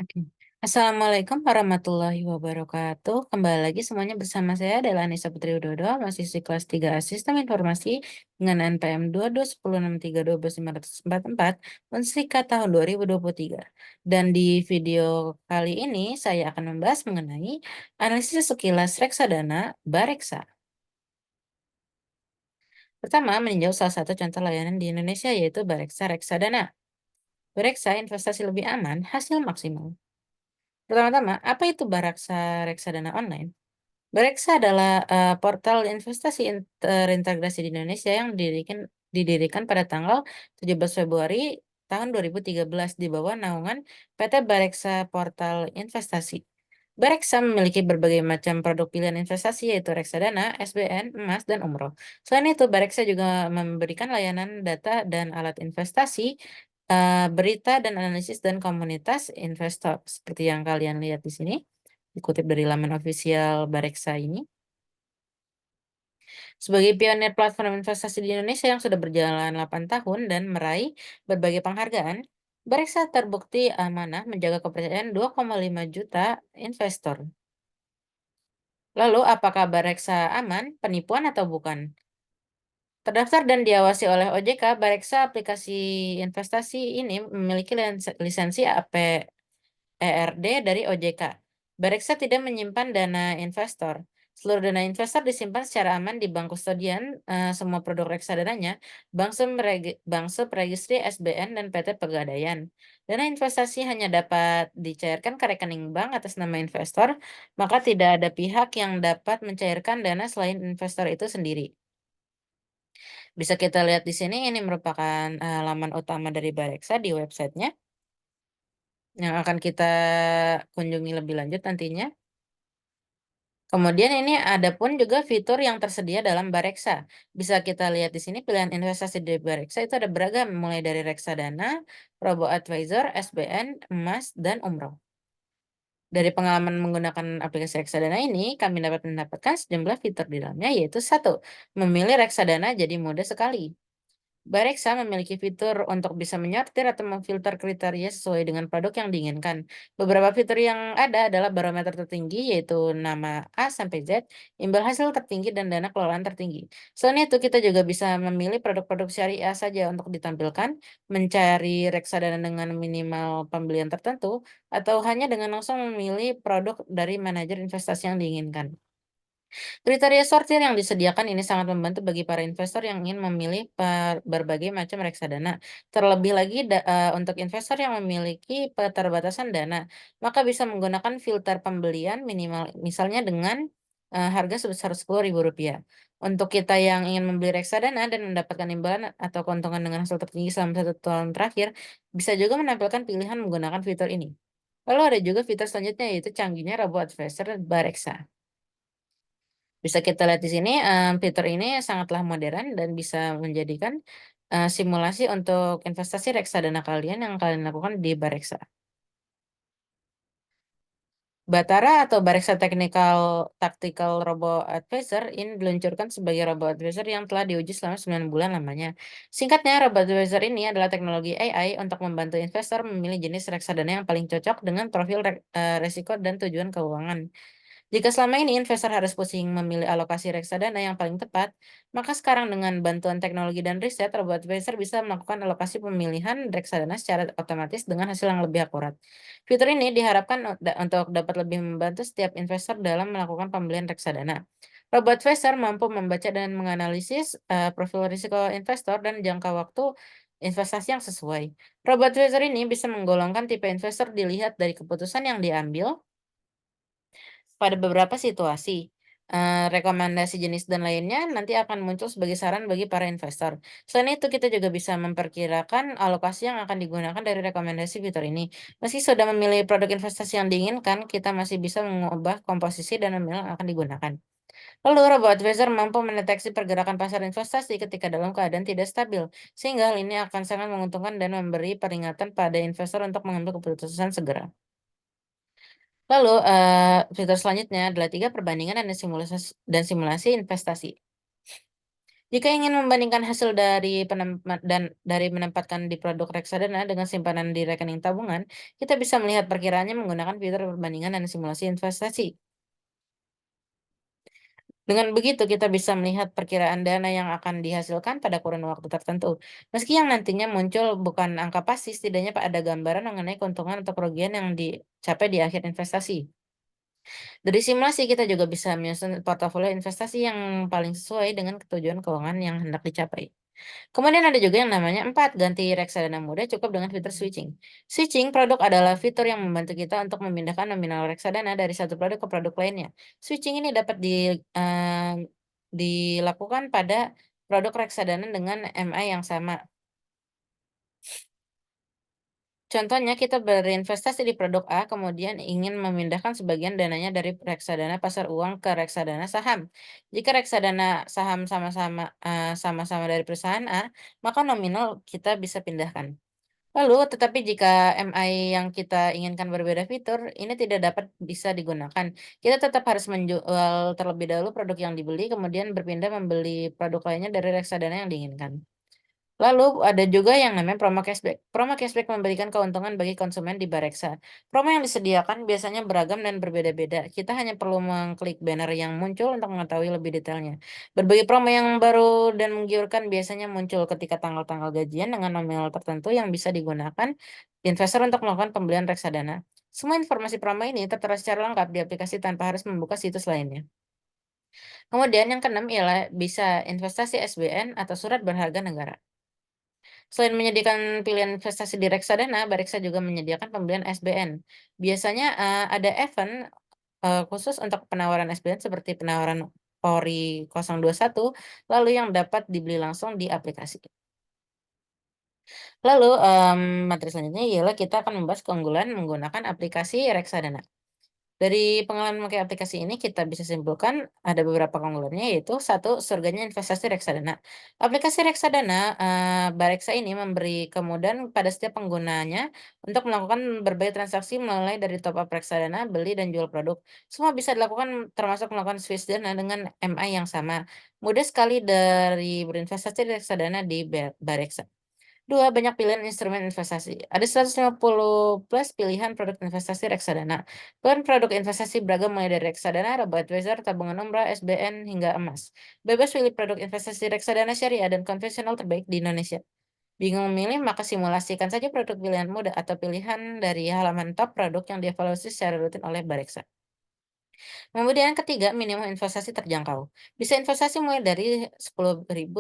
Oke. Assalamualaikum warahmatullahi wabarakatuh. Kembali lagi semuanya bersama saya adalah Anissa Putri Udodo, mahasiswi kelas 3A Sistem Informasi dengan NPM 2216312.544 Unsika tahun 2023. Dan di video kali ini saya akan membahas mengenai analisis sekilas reksadana Bareksa. Pertama, meninjau salah satu contoh layanan di Indonesia yaitu Bareksa Reksadana. Bareksa investasi lebih aman, hasil maksimal. Pertama-tama, apa itu Bareksa Reksadana Online? Bareksa adalah portal investasi terintegrasi di Indonesia yang didirikan pada tanggal 17 Februari tahun 2013 di bawah naungan PT Bareksa Portal Investasi. Bareksa memiliki berbagai macam produk pilihan investasi yaitu reksadana, SBN, emas, dan umroh. Selain itu, Bareksa juga memberikan layanan data dan alat investasi, berita dan analisis dan komunitas investor seperti yang kalian lihat di sini. Dikutip dari laman ofisial Bareksa ini, sebagai pionir platform investasi di Indonesia yang sudah berjalan 8 tahun dan meraih berbagai penghargaan, Bareksa terbukti amanah menjaga kepercayaan 2,5 juta investor. Lalu, apakah Bareksa aman, penipuan atau bukan? Terdaftar dan diawasi oleh OJK, Bareksa aplikasi investasi ini memiliki lisensi ERD dari OJK. Bareksa tidak menyimpan dana investor. Seluruh dana investor disimpan secara aman di bank kustodian, semua produk reksadananya, bank sub registry SBN dan PT Pegadaian. Dana investasi hanya dapat dicairkan ke rekening bank atas nama investor, maka tidak ada pihak yang dapat mencairkan dana selain investor itu sendiri. Bisa kita lihat di sini, ini merupakan laman utama dari Bareksa di websitenya yang akan kita kunjungi lebih lanjut nantinya. Kemudian ini ada pun juga fitur yang tersedia dalam Bareksa. Bisa kita lihat di sini pilihan investasi di Bareksa itu ada beragam mulai dari reksadana, robo advisor, SBN, emas, dan umroh. Dari pengalaman menggunakan aplikasi reksadana ini, kami dapat mendapatkan sejumlah fitur di dalamnya yaitu satu, memilih reksadana jadi mudah sekali. Bareksa memiliki fitur untuk bisa menyortir atau memfilter kriteria sesuai dengan produk yang diinginkan. Beberapa fitur yang ada adalah barometer tertinggi, yaitu nama A sampai Z, imbal hasil tertinggi, dan dana kelolaan tertinggi. Selain itu, kita juga bisa memilih produk-produk syariah saja untuk ditampilkan, mencari reksadana dengan minimal pembelian tertentu, atau hanya dengan langsung memilih produk dari manajer investasi yang diinginkan. Kriteria sortir yang disediakan ini sangat membantu bagi para investor yang ingin memilih berbagai macam reksadana. Terlebih lagi untuk investor yang memiliki keterbatasan dana, maka bisa menggunakan filter pembelian minimal misalnya dengan harga sebesar Rp10.000. Untuk kita yang ingin membeli reksadana dan mendapatkan imbalan atau keuntungan dengan hasil tertinggi selama 1 tahun terakhir, bisa juga menampilkan pilihan menggunakan fitur ini. Lalu ada juga fitur selanjutnya yaitu canggihnya robot advisor Bareksa. Bisa kita lihat di sini, fitur ini sangatlah modern dan bisa menjadikan, simulasi untuk investasi reksadana kalian yang kalian lakukan di Bareksa. Batara atau Bareksa Tactical Robo Advisor ini diluncurkan sebagai robo advisor yang telah diuji selama 9 bulan lamanya. Singkatnya, robo advisor ini adalah teknologi AI untuk membantu investor memilih jenis reksadana yang paling cocok dengan profil resiko dan tujuan keuangan. Jika selama ini investor harus pusing memilih alokasi reksadana yang paling tepat, maka sekarang dengan bantuan teknologi dan riset, robot advisor bisa melakukan alokasi pemilihan reksadana secara otomatis dengan hasil yang lebih akurat. Fitur ini diharapkan untuk dapat lebih membantu setiap investor dalam melakukan pembelian reksadana. Robot advisor mampu membaca dan menganalisis profil risiko investor dan jangka waktu investasi yang sesuai. Robot advisor ini bisa menggolongkan tipe investor dilihat dari keputusan yang diambil pada beberapa situasi, rekomendasi jenis dan lainnya nanti akan muncul sebagai saran bagi para investor. Selain itu, kita juga bisa memperkirakan alokasi yang akan digunakan dari rekomendasi fitur ini. Meski sudah memilih produk investasi yang diinginkan, kita masih bisa mengubah komposisi dan memilih yang akan digunakan. Lalu, robot advisor mampu mendeteksi pergerakan pasar investasi ketika dalam keadaan tidak stabil, sehingga hal ini akan sangat menguntungkan dan memberi peringatan pada investor untuk mengambil keputusan segera. Lalu, fitur selanjutnya adalah 3 perbandingan dan simulasi investasi. Jika ingin membandingkan hasil dari dari menempatkan di produk reksadana dengan simpanan di rekening tabungan, kita bisa melihat perkiraannya menggunakan fitur perbandingan dan simulasi investasi. Dengan begitu, kita bisa melihat perkiraan dana yang akan dihasilkan pada kurun waktu tertentu. Meski yang nantinya muncul bukan angka pasti, setidaknya ada gambaran mengenai keuntungan atau kerugian yang dicapai di akhir investasi. Dari simulasi, kita juga bisa menyusun portofolio investasi yang paling sesuai dengan tujuan keuangan yang hendak dicapai. Kemudian ada juga yang namanya 4 ganti reksadana muda cukup dengan fitur switching. Switching produk adalah fitur yang membantu kita untuk memindahkan nominal reksadana dari satu produk ke produk lainnya. Switching ini dapat dilakukan pada produk reksadana dengan MA yang sama. Contohnya, kita berinvestasi di produk A, kemudian ingin memindahkan sebagian dananya dari reksadana pasar uang ke reksadana saham. Jika reksadana saham sama-sama dari perusahaan A, maka nominal kita bisa pindahkan. Lalu, tetapi jika MI yang kita inginkan berbeda fitur, ini tidak dapat bisa digunakan. Kita tetap harus menjual terlebih dahulu produk yang dibeli, kemudian berpindah membeli produk lainnya dari reksadana yang diinginkan. Lalu ada juga yang namanya promo cashback. Promo cashback memberikan keuntungan bagi konsumen di Bareksa. Promo yang disediakan biasanya beragam dan berbeda-beda. Kita hanya perlu mengklik banner yang muncul untuk mengetahui lebih detailnya. Berbagai promo yang baru dan menggiurkan biasanya muncul ketika tanggal-tanggal gajian dengan nominal tertentu yang bisa digunakan investor untuk melakukan pembelian reksadana. Semua informasi promo ini tertera secara lengkap di aplikasi tanpa harus membuka situs lainnya. Kemudian yang keenam ialah bisa investasi SBN atau surat berharga negara. Selain menyediakan pilihan investasi di reksadana, Bareksa juga menyediakan pembelian SBN. Biasanya, ada event, khusus untuk penawaran SBN seperti penawaran ORI 021, lalu yang dapat dibeli langsung di aplikasi. Lalu, materi selanjutnya ialah kita akan membahas keunggulan menggunakan aplikasi reksadana. Dari pengalaman memakai aplikasi ini kita bisa simpulkan ada beberapa keunggulannya yaitu satu, surganya investasi reksadana. Aplikasi reksadana Bareksa ini memberi kemudahan pada setiap penggunanya untuk melakukan berbagai transaksi mulai dari top up reksadana, beli dan jual produk. Semua bisa dilakukan termasuk melakukan switch dana dengan MI yang sama. Mudah sekali dari berinvestasi di reksadana di Bareksa. 2 banyak pilihan instrumen investasi. Ada 150 plus pilihan produk investasi reksadana. Pilihan produk investasi beragam mulai dari reksadana, robo-advisor, tabungan umrah, SBN, hingga emas. Bebas pilih produk investasi reksadana syariah dan konvensional terbaik di Indonesia. Bingung memilih, maka simulasikan saja produk pilihan mudah atau pilihan dari halaman top produk yang dievaluasi secara rutin oleh Bareksa. Kemudian ketiga, minimum investasi terjangkau. Bisa investasi mulai dari Rp10.000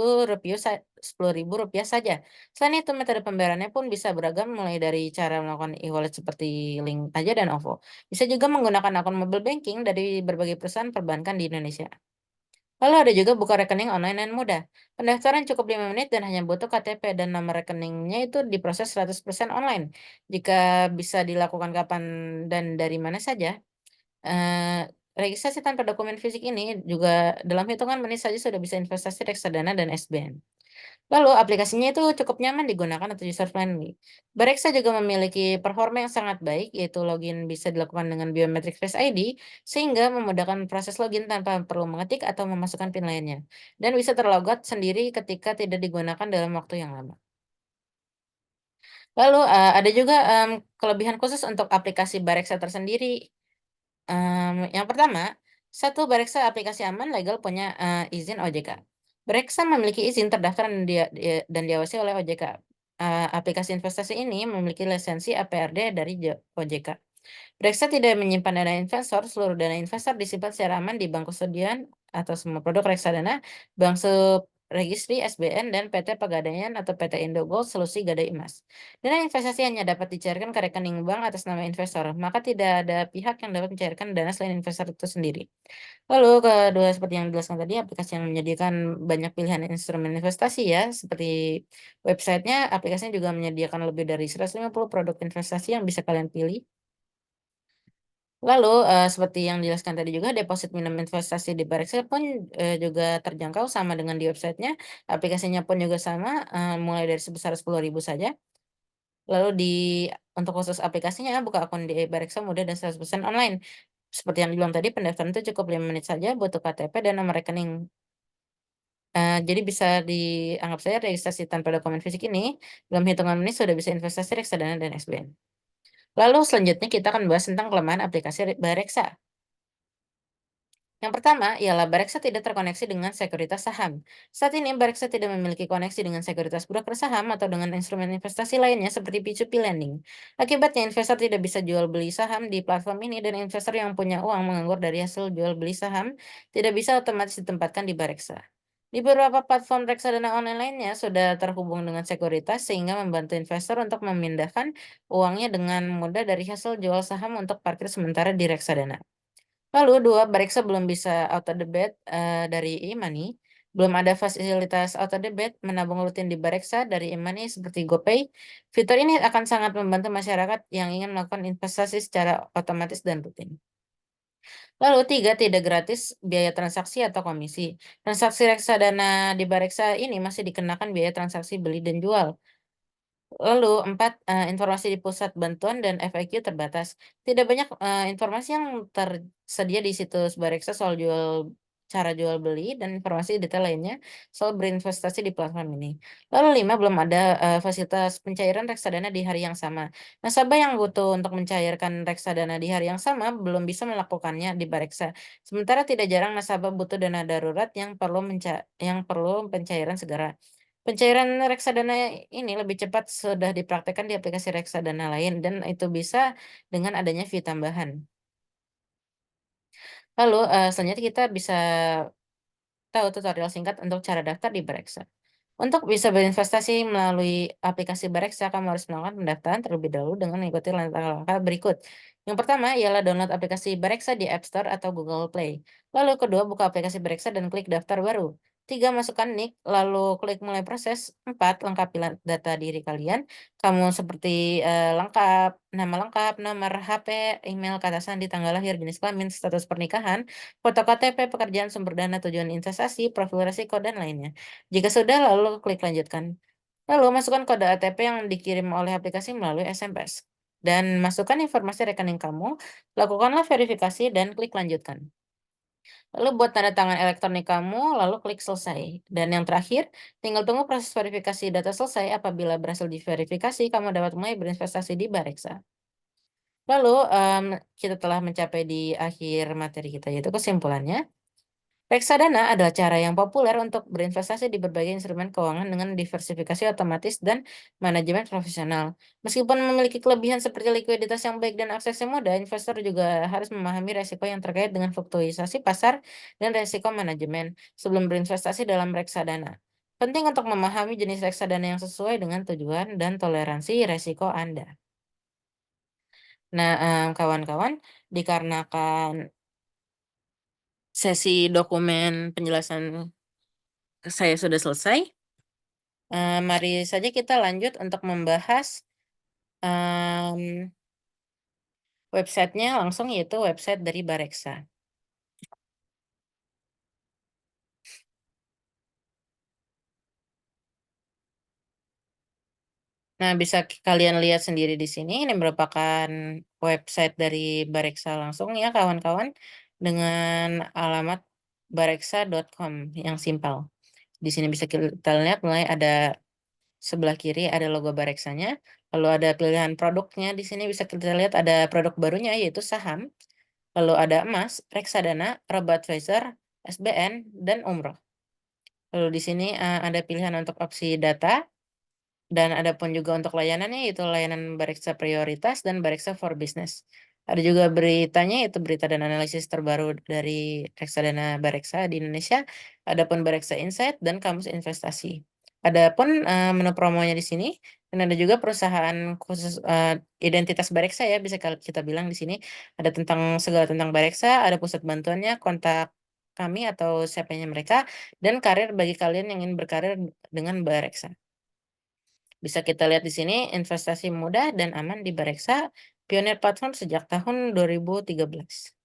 saja. Selain itu, metode pembayarannya pun bisa beragam mulai dari cara melakukan e-wallet seperti Link Aja dan OVO. Bisa juga menggunakan akun mobile banking dari berbagai perusahaan perbankan di Indonesia. Lalu ada juga buka rekening online yang mudah. Pendaftaran cukup 5 menit dan hanya butuh KTP dan nomor rekeningnya itu diproses 100% online. Jika bisa dilakukan kapan dan dari mana saja, registrasi tanpa dokumen fisik ini juga dalam hitungan menit saja sudah bisa investasi reksadana dan SBN. Lalu aplikasinya itu cukup nyaman digunakan atau user friendly. Bareksa juga memiliki performa yang sangat baik, yaitu login bisa dilakukan dengan biometric Face ID, sehingga memudahkan proses login tanpa perlu mengetik atau memasukkan PIN lainnya. Dan bisa terlogot sendiri ketika tidak digunakan dalam waktu yang lama. Lalu ada juga kelebihan khusus untuk aplikasi Bareksa tersendiri. Yang pertama, satu Bareksa aplikasi aman, legal, punya, izin OJK. Bareksa memiliki izin terdaftar dan diawasi oleh OJK. Aplikasi investasi ini memiliki lisensi APRD dari OJK. Reksa tidak menyimpan dana investor, seluruh dana investor disimpan secara aman di bank kustodian atau semua produk reksadana, bank subregistri SBN, dan PT Pegadaian atau PT Indogold Solusi Gadai Emas. Dana investasi hanya dapat dicairkan ke rekening bank atas nama investor, maka tidak ada pihak yang dapat mencairkan dana selain investor itu sendiri. Lalu kedua, seperti yang dijelaskan tadi, aplikasi yang menyediakan banyak pilihan instrumen investasi ya, seperti websitenya, aplikasinya juga menyediakan lebih dari 150 produk investasi yang bisa kalian pilih. Lalu, seperti yang dijelaskan tadi juga deposit minimum investasi di Bareksa pun, juga terjangkau sama dengan di websitenya, aplikasinya pun juga sama, mulai dari sebesar 10.000 saja. Lalu untuk khusus aplikasinya, buka akun di Bareksa mudah dan 100% online. Seperti yang dibilang tadi, pendaftaran itu cukup 5 menit saja, butuh KTP dan nomor rekening. Jadi bisa dianggap saja registrasi tanpa dokumen fisik ini, dalam hitungan menit sudah bisa investasi reksadana dan SBN. Lalu selanjutnya kita akan bahas tentang kelemahan aplikasi Bareksa. Yang pertama ialah Bareksa tidak terkoneksi dengan sekuritas saham. Saat ini Bareksa tidak memiliki koneksi dengan sekuritas broker saham atau dengan instrumen investasi lainnya seperti P2P lending. Akibatnya investor tidak bisa jual beli saham di platform ini dan investor yang punya uang menganggur dari hasil jual beli saham tidak bisa otomatis ditempatkan di Bareksa. Di beberapa platform reksadana online lainnya sudah terhubung dengan sekuritas sehingga membantu investor untuk memindahkan uangnya dengan mudah dari hasil jual saham untuk parkir sementara di reksadana. Lalu 2, Bareksa belum bisa auto debit, dari e-money. Belum ada fasilitas auto debit menabung rutin di Bareksa dari e-money seperti GoPay. Fitur ini akan sangat membantu masyarakat yang ingin melakukan investasi secara otomatis dan rutin. Lalu 3, tidak gratis biaya transaksi atau komisi. Transaksi reksadana di Bareksa ini masih dikenakan biaya transaksi beli dan jual. Lalu 4, informasi di pusat bantuan dan FAQ terbatas. Tidak banyak, informasi yang tersedia di situs Bareksa soal cara jual beli dan informasi detail lainnya soal berinvestasi di platform ini. Lalu 5, belum ada, fasilitas pencairan reksadana di hari yang sama. Nasabah yang butuh untuk mencairkan reksadana di hari yang sama belum bisa melakukannya di Bareksa. Sementara tidak jarang nasabah butuh dana darurat yang perlu pencairan segera. Pencairan reksadana ini lebih cepat sudah dipraktekkan di aplikasi reksadana lain dan itu bisa dengan adanya fee tambahan. Lalu, selanjutnya kita bisa tahu tutorial singkat untuk cara daftar di Bareksa. Untuk bisa berinvestasi melalui aplikasi Bareksa, kamu harus melakukan pendaftaran terlebih dahulu dengan mengikuti langkah-langkah berikut. Yang pertama ialah download aplikasi Bareksa di App Store atau Google Play. Lalu kedua, buka aplikasi Bareksa dan klik daftar baru. Tiga, masukkan NIK, lalu klik mulai proses. Empat, lengkapi data diri kalian. Kamu seperti nama lengkap, nomor HP, email, kata sandi, tanggal lahir, jenis kelamin, status pernikahan, foto KTP, pekerjaan, sumber dana, tujuan investasi, profil risiko, dan lainnya. Jika sudah, lalu klik lanjutkan. Lalu masukkan kode OTP yang dikirim oleh aplikasi melalui SMS. Dan masukkan informasi rekening kamu, lakukanlah verifikasi dan klik lanjutkan. Lalu buat tanda tangan elektronik kamu, lalu klik selesai. Dan yang terakhir, tinggal tunggu proses verifikasi data selesai. Apabila berhasil diverifikasi, kamu dapat mulai berinvestasi di Bareksa. Lalu, kita telah mencapai di akhir materi kita, yaitu kesimpulannya. Reksadana adalah cara yang populer untuk berinvestasi di berbagai instrumen keuangan dengan diversifikasi otomatis dan manajemen profesional. Meskipun memiliki kelebihan seperti likuiditas yang baik dan akses yang mudah, investor juga harus memahami resiko yang terkait dengan fluktuasi pasar dan resiko manajemen sebelum berinvestasi dalam reksadana. Penting untuk memahami jenis reksadana yang sesuai dengan tujuan dan toleransi resiko Anda. Nah, kawan-kawan, dikarenakan sesi dokumen penjelasan saya sudah selesai. Mari saja kita lanjut untuk membahas, mmm, websitenya langsung, yaitu website dari Bareksa. Nah, bisa kalian lihat sendiri di sini, ini merupakan website dari Bareksa langsung ya kawan-kawan, dengan alamat bareksa.com yang simpel. Di sini bisa kita lihat mulai ada sebelah kiri ada logo Bareksanya, lalu ada pilihan produknya di sini bisa kita lihat ada produk barunya yaitu saham. Lalu ada emas, reksadana, robo-advisor, SBN, dan umroh. Lalu di sini, ada pilihan untuk opsi data, dan ada pun juga untuk layanannya, yaitu layanan Bareksa Prioritas dan Bareksa for Business. Ada juga beritanya, yaitu berita dan analisis terbaru dari reksadana Bareksa di Indonesia, ada pun Bareksa Insight dan Kamus Investasi. Ada pun, menu promonya di sini, dan ada juga perusahaan khusus, identitas Bareksa ya, bisa kita bilang di sini. Ada tentang segala tentang Bareksa, ada pusat bantuannya, kontak kami atau siapanya mereka, dan karir bagi kalian yang ingin berkarir dengan Bareksa. Bisa kita lihat di sini, investasi mudah dan aman di Bareksa, pionir platform sejak tahun 2013.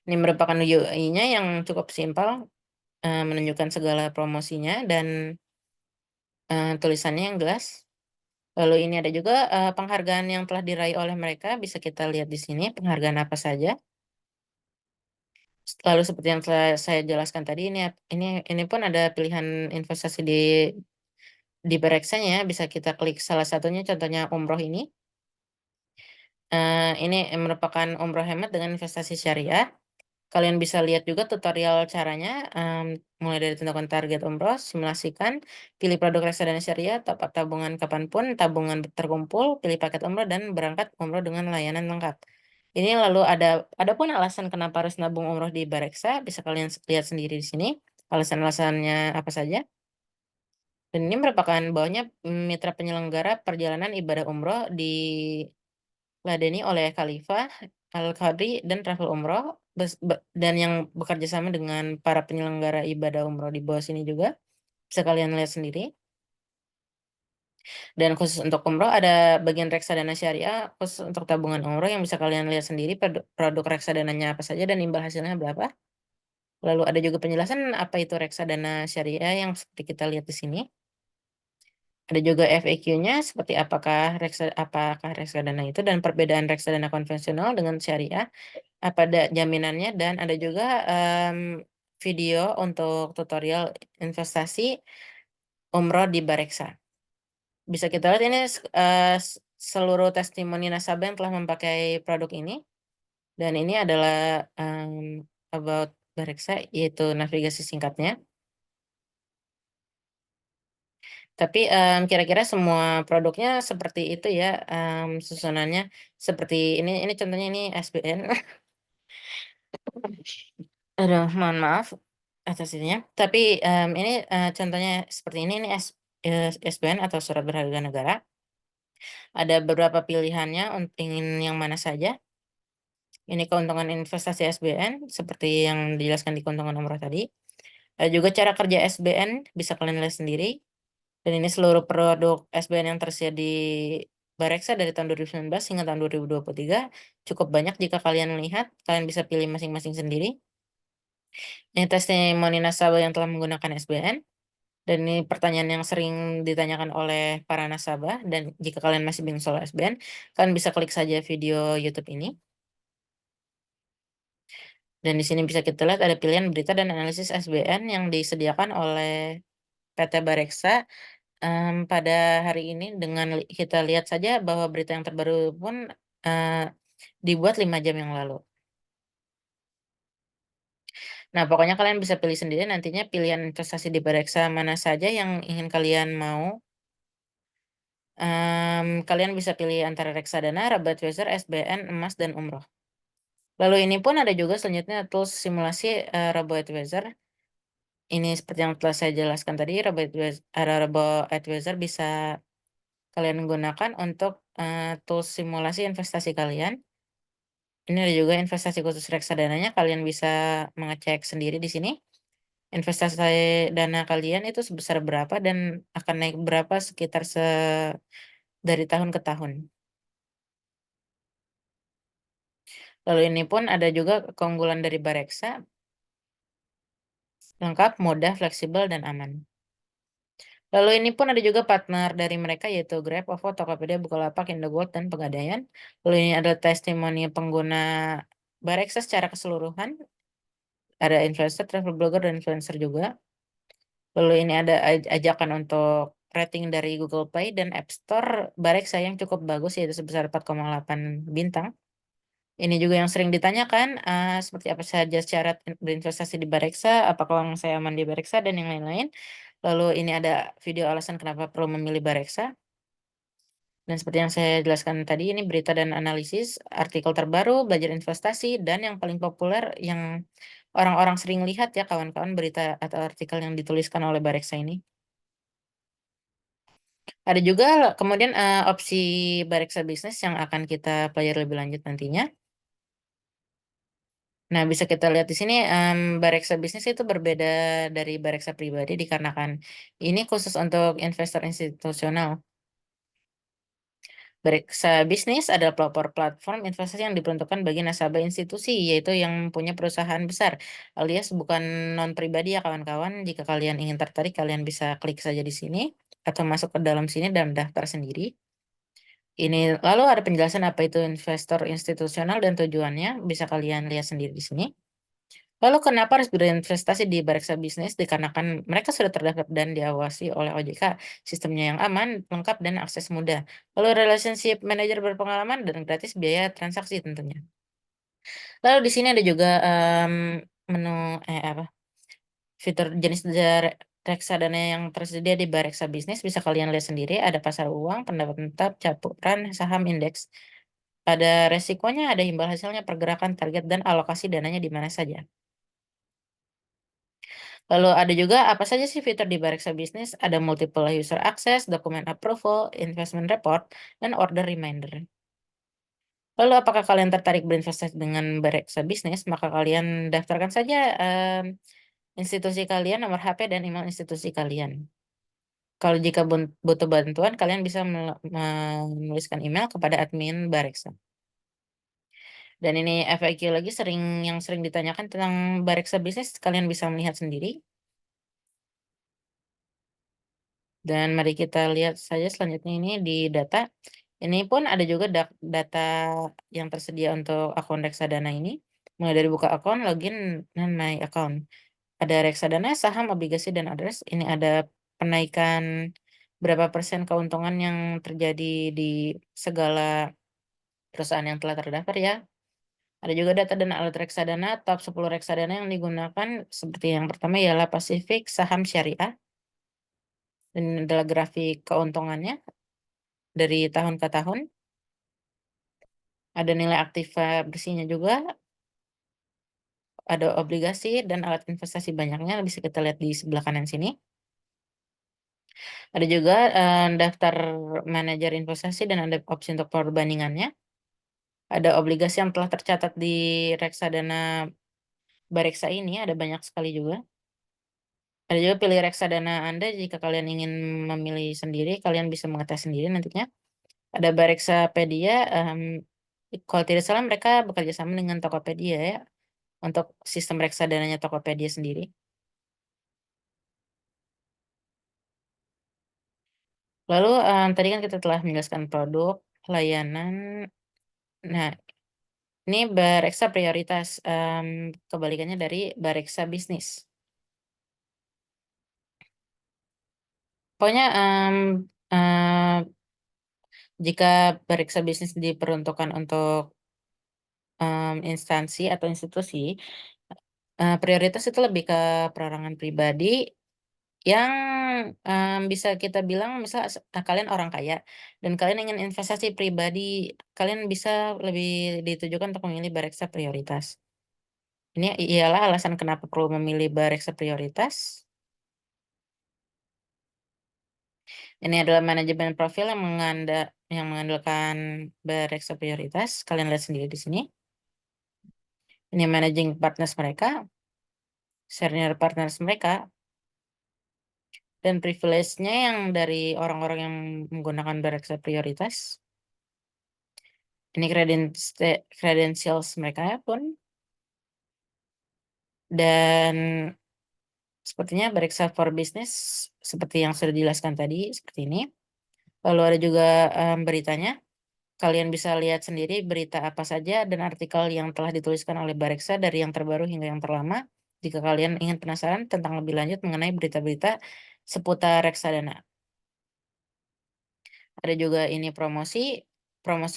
Ini merupakan UI-nya yang cukup simpel, menunjukkan segala promosinya dan, tulisannya yang jelas. Lalu ini ada juga, penghargaan yang telah diraih oleh mereka, bisa kita lihat di sini penghargaan apa saja. Lalu seperti yang telah saya jelaskan tadi ini pun ada pilihan investasi di Bereksanya, bisa kita klik salah satunya contohnya umroh ini. Ini merupakan umroh hemat dengan investasi syariah. Kalian bisa lihat juga tutorial caranya, mulai dari tentukan target umroh, simulasikan, pilih produk reksadana syariah, top up tabungan kapanpun, tabungan terkumpul, pilih paket umroh, dan berangkat umroh dengan layanan lengkap. Ini lalu ada pun alasan kenapa harus nabung umroh di Bareksa, bisa kalian lihat sendiri di sini, alasan-alasannya apa saja. Dan ini merupakan bahwanya mitra penyelenggara perjalanan ibadah umroh diladeni oleh Khalifah, Al-Qadri, dan Travel Umroh, dan yang bekerja sama dengan para penyelenggara ibadah umroh di bawah sini juga, bisa kalian lihat sendiri. Dan khusus untuk umroh ada bagian reksadana syariah khusus untuk tabungan umroh yang bisa kalian lihat sendiri produk reksadananya apa saja dan imbal hasilnya berapa. Lalu ada juga penjelasan apa itu reksadana syariah yang seperti kita lihat di sini. Ada juga FAQ-nya seperti apakah reksadana itu dan perbedaan reksadana konvensional dengan syariah, apa ada jaminannya, dan ada juga video untuk tutorial investasi umroh di Bareksa. Bisa kita lihat ini seluruh testimoni nasabah yang telah memakai produk ini, dan ini adalah about Bareksa, yaitu navigasi singkatnya. Tapi, kira-kira semua produknya seperti itu ya, susunannya seperti ini contohnya ini SBN. Aduh, mohon maaf atas ininya. Tapi, ini, contohnya seperti ini SBN atau surat berharga negara. Ada beberapa pilihannya ingin yang mana saja. Ini keuntungan investasi SBN seperti yang dijelaskan di keuntungan umroh tadi. Ada juga cara kerja SBN, bisa kalian lihat sendiri. Dan ini seluruh produk SBN yang tersedia di Bareksa dari tahun 2019 hingga tahun 2023. Cukup banyak jika kalian lihat, kalian bisa pilih masing-masing sendiri. Ini testimoni nasabah yang telah menggunakan SBN. Dan ini pertanyaan yang sering ditanyakan oleh para nasabah. Dan jika kalian masih bingung soal SBN, kalian bisa klik saja video YouTube ini. Dan di sini bisa kita lihat ada pilihan berita dan analisis SBN yang disediakan oleh PT Bareksa pada hari ini. Dengan kita lihat saja bahwa berita yang terbaru pun dibuat 5 jam yang lalu. Nah, pokoknya kalian bisa pilih sendiri nantinya pilihan investasi di Bareksa mana saja yang ingin kalian mau. Kalian bisa pilih antara reksadana, Robo-Advisor, SBN, emas, dan umroh. Lalu ini pun ada juga selanjutnya tools simulasi Robo-Advisor. Ini seperti yang telah saya jelaskan tadi, Robo-Advisor bisa kalian gunakan untuk tools simulasi investasi kalian. Ini ada juga investasi khusus reksadananya, kalian bisa mengecek sendiri di sini. Investasi dana kalian itu sebesar berapa dan akan naik berapa sekitar dari tahun ke tahun. Lalu ini pun ada juga keunggulan dari Bareksa, lengkap, mudah, fleksibel, dan aman. Lalu ini pun ada juga partner dari mereka yaitu Grab, OVO, Tokopedia, Bukalapak, Indogold, dan Pegadaian. Lalu ini ada testimoni pengguna Bareksa secara keseluruhan. Ada investor, travel blogger, dan influencer juga. Lalu ini ada ajakan untuk rating dari Google Play dan App Store Bareksa yang cukup bagus yaitu sebesar 4,8 bintang. Ini juga yang sering ditanyakan, seperti apa saja syarat berinvestasi di Bareksa, apakah uang saya aman di Bareksa, dan yang lain-lain. Lalu ini ada video alasan kenapa perlu memilih Bareksa. Dan seperti yang saya jelaskan tadi, ini berita dan analisis, artikel terbaru, belajar investasi, dan yang paling populer yang orang-orang sering lihat ya kawan-kawan berita atau artikel yang dituliskan oleh Bareksa ini. Ada juga kemudian opsi Bareksa bisnis yang akan kita pelajari lebih lanjut nantinya. Nah, bisa kita lihat di sini, Bareksa bisnis itu berbeda dari Bareksa pribadi dikarenakan ini khusus untuk investor institusional. Bareksa bisnis adalah pelopor platform investasi yang diperuntukkan bagi nasabah institusi, yaitu yang punya perusahaan besar, alias bukan non-pribadi ya kawan-kawan. Jika kalian ingin tertarik, kalian bisa klik saja di sini, atau masuk ke dalam sini dan daftar sendiri. Ini lalu ada penjelasan apa itu investor institusional dan tujuannya, bisa kalian lihat sendiri di sini. Lalu kenapa harus berinvestasi di Bareksa Bisnis? Dikarenakan mereka sudah terdaftar dan diawasi oleh OJK, sistemnya yang aman, lengkap, dan akses mudah. Lalu relationship manager berpengalaman dan gratis biaya transaksi tentunya. Lalu di sini ada juga menu apa fitur jenis reksadana yang tersedia di Bareksa Bisnis bisa kalian lihat sendiri. Ada pasar uang, pendapat tetap, campuran, saham indeks. Ada resikonya, ada imbal hasilnya, pergerakan, target, dan alokasi dananya di mana saja. Lalu ada juga apa saja sih fitur di Bareksa Bisnis? Ada multiple user access, document approval, investment report, dan order reminder. Lalu apakah kalian tertarik berinvestasi dengan Bareksa Bisnis? Maka kalian daftarkan saja institusi kalian, nomor HP, dan email institusi kalian. Kalau jika butuh bantuan, kalian bisa menuliskan email kepada admin Bareksa. Dan ini FAQ lagi yang sering ditanyakan tentang Bareksa Bisnis, kalian bisa melihat sendiri. Dan mari kita lihat saja selanjutnya ini di data. Ini pun ada juga data yang tersedia untuk akun reksadana ini. Mulai dari buka akun, login, dan my account. Ada reksadana, saham, obligasi, dan others. Ini ada penaikan berapa persen keuntungan yang terjadi di segala perusahaan yang telah terdaftar ya. Ada juga data dan alat reksadana, top 10 reksadana yang digunakan seperti yang pertama ialah Pacific Saham Syariah. Dan ini adalah grafik keuntungannya dari tahun ke tahun. Ada nilai aktif bersihnya juga, ada obligasi dan alat investasi banyaknya bisa kita lihat di sebelah kanan sini. Ada juga daftar manajer investasi dan ada opsi untuk perbandingannya. Ada obligasi yang telah tercatat di reksadana Bareksa ini, ada banyak sekali juga. Ada juga pilih reksadana Anda jika kalian ingin memilih sendiri, kalian bisa mengetes sendiri nantinya. Ada Bareksapedia, kalau tidak salah mereka bekerja sama dengan Tokopedia ya, untuk sistem reksadananya Tokopedia sendiri. Lalu, tadi kan kita telah menjelaskan produk, layanan. Nah, ini Bareksa prioritas, kebalikannya dari Bareksa bisnis. Pokoknya, jika Bareksa bisnis diperuntukkan untuk, instansi atau institusi, prioritas itu lebih ke perorangan pribadi yang, bisa kita bilang misal kalian orang kaya dan kalian ingin investasi pribadi, kalian bisa lebih ditujukan untuk memilih Bareksa prioritas. Ini ialah alasan kenapa perlu memilih Bareksa prioritas. Ini adalah manajemen profil yang mengandalkan Bareksa prioritas, kalian lihat sendiri di sini. Ini managing partners mereka, senior partners mereka, dan privilege-nya yang dari orang-orang yang menggunakan Bareksa prioritas. Ini credentials mereka pun, dan sepertinya Bareksa for Business seperti yang sudah dijelaskan tadi, seperti ini. Lalu ada juga, beritanya. Kalian bisa lihat sendiri berita apa saja dan artikel yang telah dituliskan oleh Bareksa dari yang terbaru hingga yang terlama. Jika kalian ingin penasaran tentang lebih lanjut mengenai berita-berita seputar reksadana. Ada juga ini promosi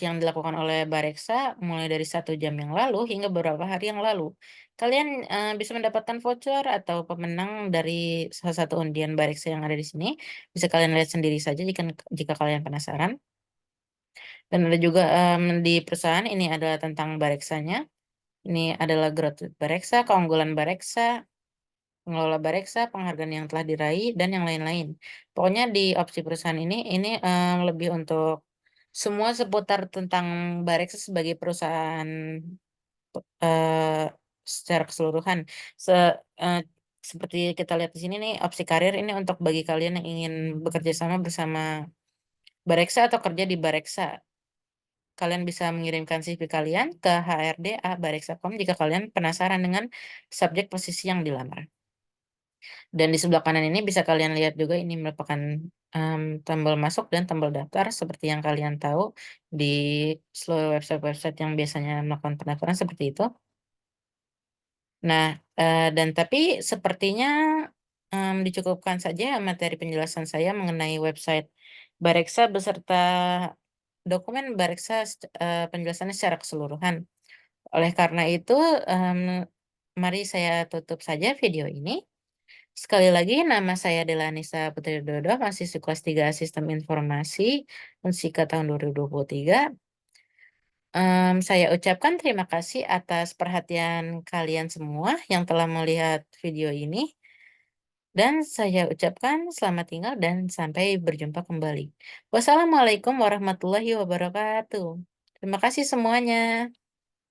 yang dilakukan oleh Bareksa mulai dari 1 jam yang lalu hingga beberapa hari yang lalu. Kalian, bisa mendapatkan voucher atau pemenang dari salah satu undian Bareksa yang ada di sini. Bisa kalian lihat sendiri saja jika kalian penasaran. Dan ada juga, di perusahaan ini adalah tentang Bareksanya. Ini adalah growth Bareksa, keunggulan Bareksa, pengelola Bareksa, penghargaan yang telah diraih, dan yang lain-lain. Pokoknya di opsi perusahaan ini, lebih untuk semua seputar tentang Bareksa sebagai perusahaan, eee, secara keseluruhan. Se eee, Seperti kita lihat di sini nih, opsi karir ini untuk bagi kalian yang ingin bekerja sama bersama Bareksa atau kerja di Bareksa. Kalian bisa mengirimkan CV kalian ke HRD@bareksa.com jika kalian penasaran dengan subjek posisi yang dilamar. Dan di sebelah kanan ini bisa kalian lihat juga ini merupakan, tombol masuk dan tombol daftar seperti yang kalian tahu di seluruh website-website yang biasanya melakukan pendaftaran seperti itu. Nah, dan tapi sepertinya, dicukupkan saja materi penjelasan saya mengenai website Bareksa beserta dokumen Bareksa penjelasannya secara keseluruhan. Oleh karena itu, mari saya tutup saja video ini. Sekali lagi nama saya Delanisa Putri Dodo, mahasiswi kelas 3 Sistem Informasi Unsika tahun 2023. Saya ucapkan terima kasih atas perhatian kalian semua yang telah melihat video ini, dan saya ucapkan selamat tinggal dan sampai berjumpa kembali. Wassalamualaikum warahmatullahi wabarakatuh. Terima kasih semuanya.